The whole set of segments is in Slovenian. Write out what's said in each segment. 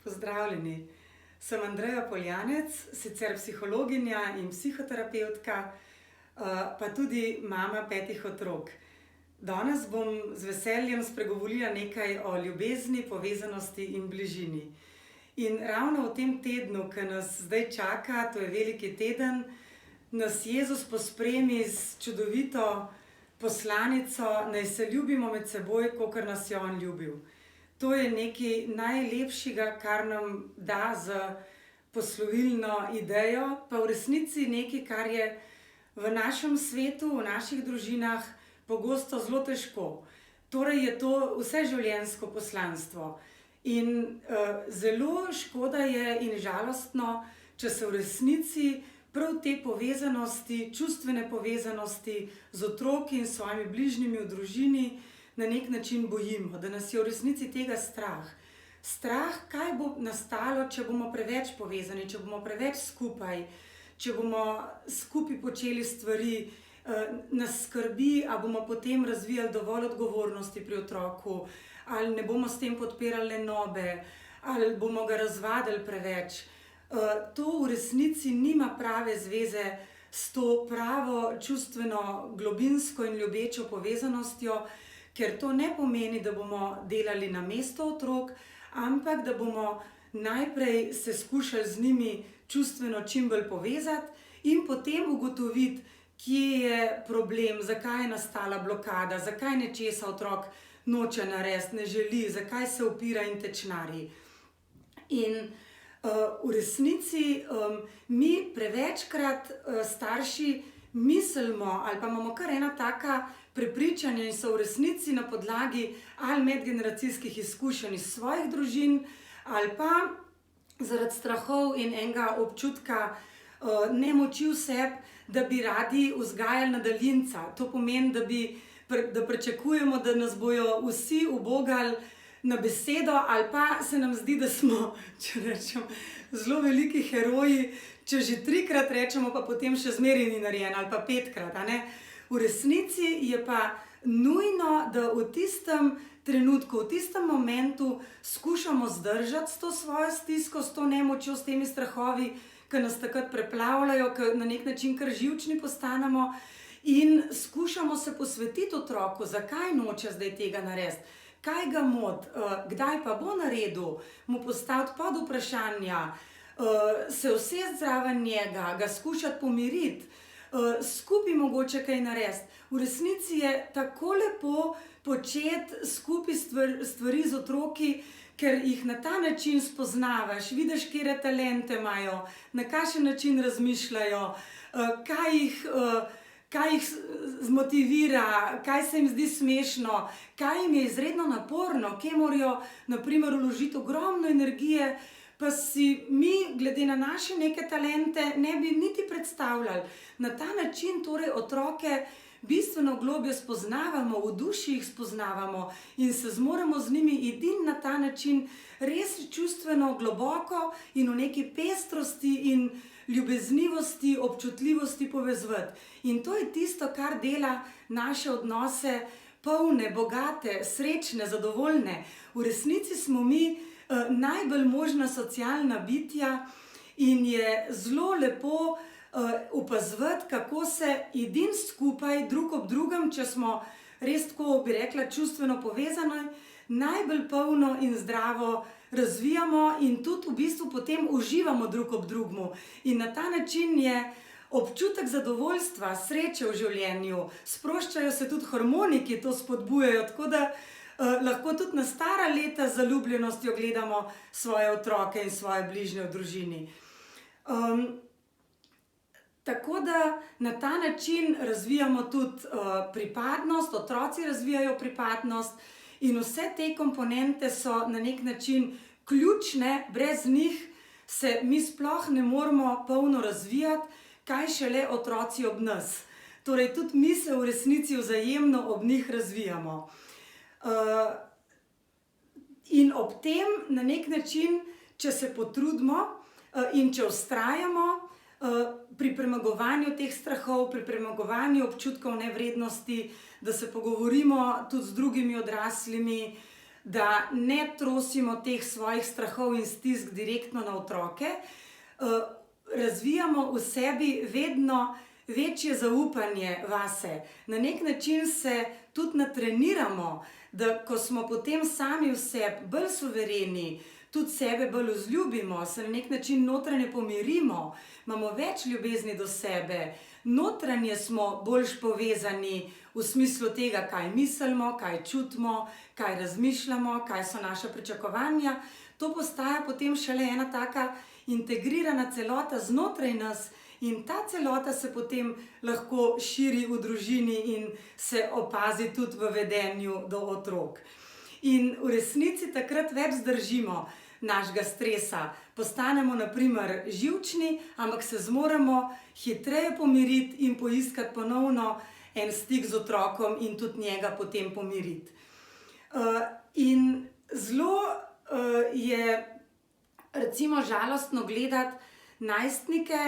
Pozdravljeni, sem Andreja Poljanec, sicer psihologinja in psihoterapevtka, pa tudi mama 5 otrok. Danes bom z veseljem spregovorila nekaj o ljubezni, povezanosti in bližini. In ravno v tem tednu, ki nas zdaj čaka, to je veliki teden, nas Jezus pospremi s čudovito poslanico, naj se ljubimo med seboj, kakor nas je On ljubil. To je nekaj najlepšega, kar nam da za poslovilno idejo, pa v resnici nekaj, kar je v našem svetu, v naših družinah pogosto zelo težko. Torej je to vseživljenjsko poslanstvo. In zelo škoda je in žalostno, če se v resnici prav te povezanosti, čustvene povezanosti z otroki in svojimi bližnjimi v družini na nek način bojimo, da nas je v resnici tega strah. Strah, kaj bo nastalo, če bomo preveč povezani, če bomo preveč skupaj, če bomo skupaj počeli stvari, nas skrbi, a bomo potem razvijali dovolj odgovornosti pri otroku, ali ne bomo s tem podpirali lenobe, ali bomo ga razvadili preveč. To v resnici nima prave zveze s to pravo čustveno, globinsko in ljubečo povezanostjo, ker to ne pomeni, da bomo delali namesto otrok, ampak da bomo najprej se skušali z njimi čustveno čim bolj povezati in potem ugotoviti, kje je problem, zakaj je nastala blokada, zakaj nečesa otrok noče narediti, ne želi, zakaj se upira in tečnari. In v resnici mi prevečkrat starši mislimo ali pa imamo kar ena taka prepričanja in so v resnici na podlagi ali medgeneracijskih izkušenj iz svojih družin ali pa zaradi strahov in enega občutka nemoči v sebi, da bi radi vzgajali na daljinca. To pomeni, da pričakujemo, da nas bojo vsi ubogali na besedo, ali pa se nam zdi, da smo, če rečem, zelo veliki heroji, če že 3-krat rečemo, pa potem še zmeraj ni narejeno, ali pa 5-krat, a ne. V resnici je pa nujno, da v tistem trenutku, v tistem momentu skušamo zdržati s to svojo stisko, s to nemočjo, s temi strahovi, ki nas takrat preplavljajo, ki na nek način kar živčni postanemo, in skušamo se posvetiti otroku, zakaj noče zdaj tega narediti, kaj ga moti, kdaj pa bo naredil, mu postaviti pod vprašanja, se usesti zraven njega, ga skušati pomiriti, skupaj mogoče kaj narediti. V resnici je tako lepo početi skupaj stvari z otroki, ker jih na ta način spoznavaš, vidiš, katere talente imajo, na kakšen način razmišljajo, kaj jih zmotivira, kaj se jim zdi smešno, kaj jim je izredno naporno, kje morajo na primer vložiti ogromno energije, pa si mi, glede na naše neke talente, ne bi niti predstavljali. Na ta način torej otroke bistveno globlje spoznavamo, v duši jih spoznavamo in se zmoremo z njimi edino na ta način res čustveno globoko in v neki pestrosti in ljubeznivosti, občutljivosti povezovati. In to je tisto, kar dela naše odnose polne, bogate, srečne, zadovoljne. V resnici smo mi najbolj možna socialna bitja in je zelo lepo opazovati, kako se edino skupaj, drug ob drugem, če smo res tako, bi rekla, čustveno povezani, najbolj polno in zdravo razvijamo in tudi v bistvu potem uživamo drug ob drugmu. In na ta način je občutek zadovoljstva, sreče v življenju, sproščajo se tudi hormoni, ki to spodbujajo, tako da lahko tudi na stara leta z zaljubljenostjo gledamo svoje otroke in svoje bližnje v družini. Tako da na ta način razvijamo tudi pripadnost, otroci razvijajo pripadnost in vse te komponente so na nek način ključne, brez njih se mi sploh ne moremo polno razvijati, kaj šele otroci ob nas. Torej tudi mi se v resnici vzajemno ob njih razvijamo. In ob tem na nek način, če se potrudimo in če vztrajamo pri premagovanju teh strahov, pri premagovanju občutkov nevrednosti, da se pogovorimo tudi z drugimi odraslimi, da ne trosimo teh svojih strahov in stisk direktno na otroke, razvijamo v sebi vedno večje zaupanje vase. Na nek način se tudi natreniramo, da ko smo potem sami v sebi bolj suvereni, tudi sebe bolj vzljubimo, se na nek način notranje pomirimo, imamo več ljubezni do sebe, notranje smo boljš povezani v smislu tega, kaj mislimo, kaj čutimo, kaj razmišljamo, kaj so naša pričakovanja. To postaja potem šele ena taka integrirana celota znotraj nas in ta celota se potem lahko širi v družini in se opazi tudi v vedenju do otrok. In v resnici takrat več zdržimo našega stresa. Postanemo na primer živčni, ampak se zmoremo hitreje pomiriti in poiskati ponovno en stik z otrokom in tudi njega potem pomiriti. In zelo je recimo žalostno gledati najstnike,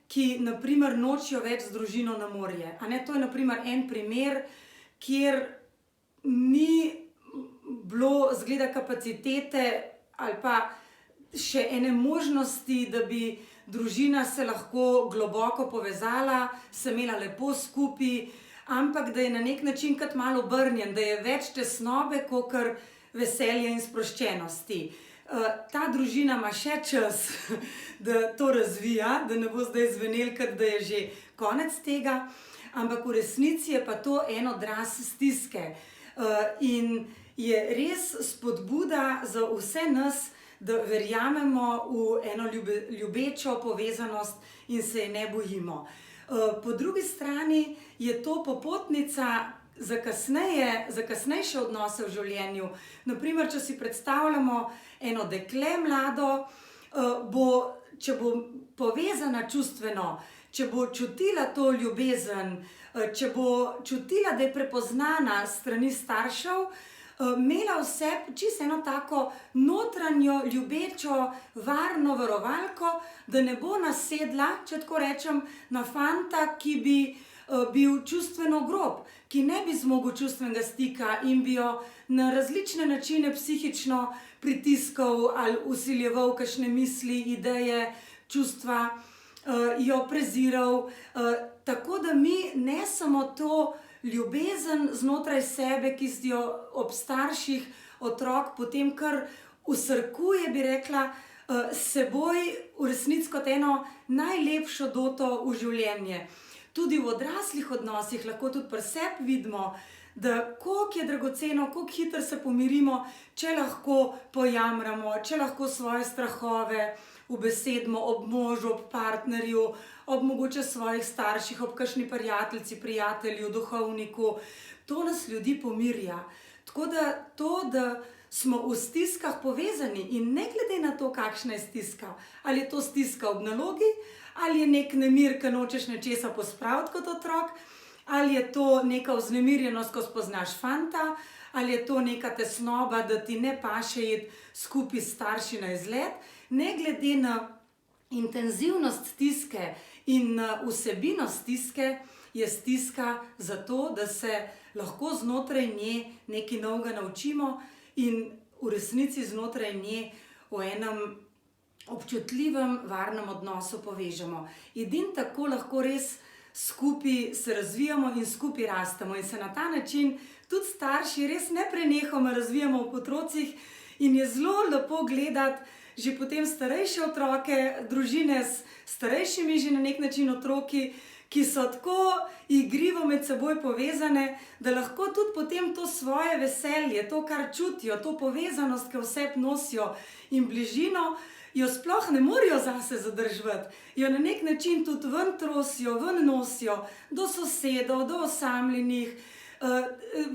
ki na primer nočijo več z družino na morje. To je na primer en primer, kjer ni bilo zgleda kapacitete ali pa še ene možnosti, da bi družina se lahko globoko povezala, se imela lepo skupaj, ampak da je na nek način kot malo obrnjen, da je več tesnobe kakor veselje in sproščenosti. Ta družina ima še čas, da to razvija, da ne bo zdaj zvenelo, kot da je že konec tega, ampak v resnici je pa to en odraz stiske. In je res spodbuda za vse nas, da verjamemo v eno ljubečo povezanost in se je ne bojimo. Po drugi strani je to popotnica za kasnejše odnose v življenju. Naprimer, če si predstavljamo eno dekle mlado, če bo povezana čustveno, če bo čutila to ljubezen, če bo čutila, da je prepoznana s strani staršev, imela vse čisto eno tako notranjo, ljubečo, varno varovalko, da ne bo nasedla, če tako rečem, na fanta, ki bi bil čustveno grob, ki ne bi zmogel čustvenega stika in bi jo na različne načine psihično pritiskal ali vsiljeval kakšne misli, ideje, čustva, jo preziral. Tako da mi ne samo to ljubezen znotraj sebe, ki si jo ob starših otrok potem kar vsrkuje, bi rekla, seboj v resnici kot eno najlepšo doto v življenje. Tudi v odraslih odnosih lahko tudi pri sebi vidimo, da koliko je dragoceno, koliko hitro se pomirimo, če lahko pojamramo, če lahko svoje strahove ubesedimo ob možu, ob partnerju, ob mogoče svojih starših, ob kakšni prijateljici, prijatelju, duhovniku. To nas ljudi pomirja. Tako da to, da smo v stiskah povezani in ne glede na to, kakšna je stiska, ali je to stiska ob nalogi, ali je nek nemir, ki nočeš nečesa pospraviti kot otrok, ali je to neka vznemirjenost, ko spoznaš fanta, ali je to neka tesnoba, da ti ne paše iti skupaj s starši na izlet. Ne glede na intenzivnost stiske in na vsebino stiske, je stiska zato, da se lahko znotraj nje nekaj novega naučimo in v resnici znotraj nje v enem občutljivem, varnem odnosu povežemo. Edino tako lahko res skupaj se razvijamo in skupaj rastemo in se na ta način tudi starši res neprenehoma razvijamo v otrocih in je zelo lepo gledati že potem starejše otroke, družine s starejšimi že na nek način otroki, ki so tako igrivo med seboj povezane, da lahko tudi potem to svoje veselje, to, kar čutijo, to povezanost, ki vse nosijo in bližino, jo sploh ne morejo zase zadržati. Jo na nek način tudi ven trosijo, ven nosijo, do sosedov, do osamljenih.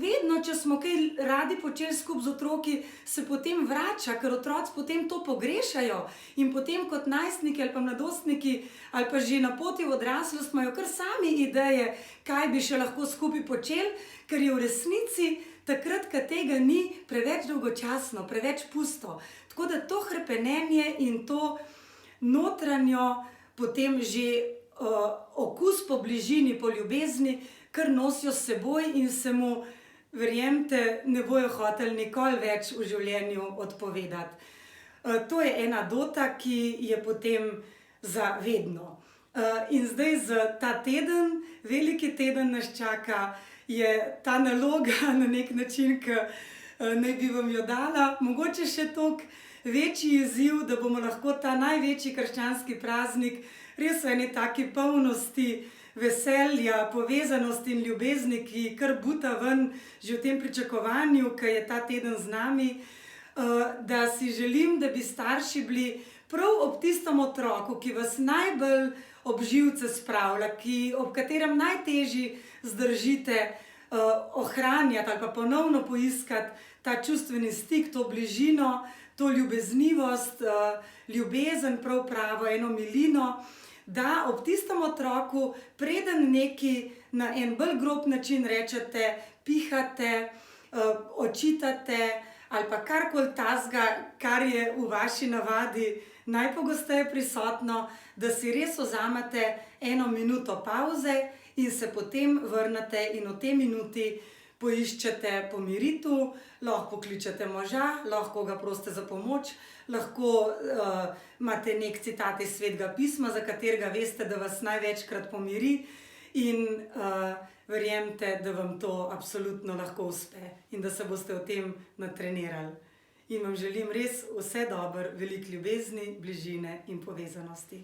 Vedno, če smo kaj radi počeli skupaj z otroki, se potem vrača, ker otroci potem to pogrešajo in potem kot najstniki ali pa mladostniki ali pa že na poti v odraslost imajo kar sami ideje, kaj bi še lahko skupaj počeli, ker je v resnici takrat, ko tega ni, preveč dolgočasno, preveč pusto. Tako da to hrepenenje in to notranjo potem že okus po bližini, po ljubezni, kar nosijo s seboj in se mu verjemite, ne bojo hoteli nikoli več v življenju odpovedati. To je ena dota, ki je potem za vedno. In zdaj za ta teden, veliki teden nas čaka, je ta naloga na nek način, ki naj bi vam jo dala, mogoče še toliko večji izziv, da bomo lahko ta največji krščanski praznik res v eni taki polnosti veselja, povezanosti in ljubezni, ki kar buta ven že v tem pričakovanju, ki je ta teden z nami, da si želim, da bi starši bili prav ob tistem otroku, ki vas najbolj ob živce spravlja, ob katerem najtežje zdržite, ohranjati ali pa ponovno poiskati ta čustveni stik, to bližino, to ljubeznivost, ljubezen prav pravo, eno milino, da ob tistem otroku, preden nekaj na en bolj grob način rečete, pihate, očitate ali pa karkoli takega, kar je v vaši navadi najpogosteje prisotno, da si res vzamete eno minuto pavze in se potem vrnete in v tej minuti poiščete pomiritev, lahko pokličete moža, lahko ga prosite za pomoč, lahko imate nek citat iz Svetega pisma, za katerega veste, da vas največkrat pomiri, in verjemite, da vam to absolutno lahko uspe in da se boste v tem natrenirali. In vam želim res vse dobro, veliko ljubezni, bližine in povezanosti.